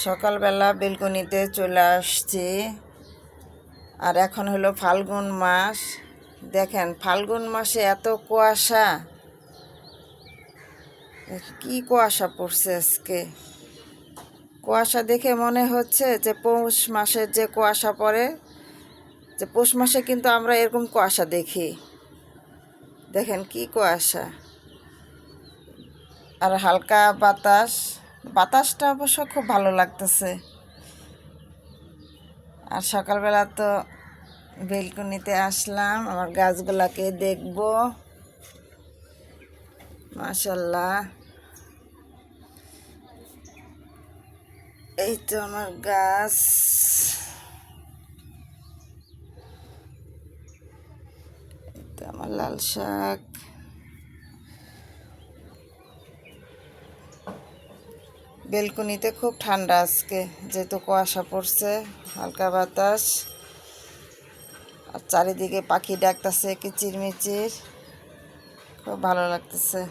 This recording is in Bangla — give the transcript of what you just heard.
সকালবেলা বেলকনিতে চলে আসছি। আর এখন হলো ফাল্গুন মাস। দেখেন ফাল্গুন মাসে এত কুয়াশা, কি কুয়াশা পড়ছে আজকে। কুয়াশা দেখে মনে হচ্ছে যে পৌষ মাসের যে কুয়াশা পড়ে, যে পৌষ মাসে কিন্তু আমরা এরকম কুয়াশা দেখি। দেখেন কি কুয়াশা। আর হালকা বাতাসটা অবশ্য খুব ভালো লাগতেছে। আর সকালবেলা তো বেলকনিতে আসলাম, আমার গাছগুলাকে দেখব। মাশাল্লাহ, এই তো আমার গাছ। এই তো আমার লাল শাক। বেলকনিতে খুব ঠান্ডা আজকে, যেহেতু কুয়াশা পড়ছে, হালকা বাতাস। আর চারিদিকে পাখি ডাকতেছে কিচিরমিচির, খুব ভালো লাগতেছে।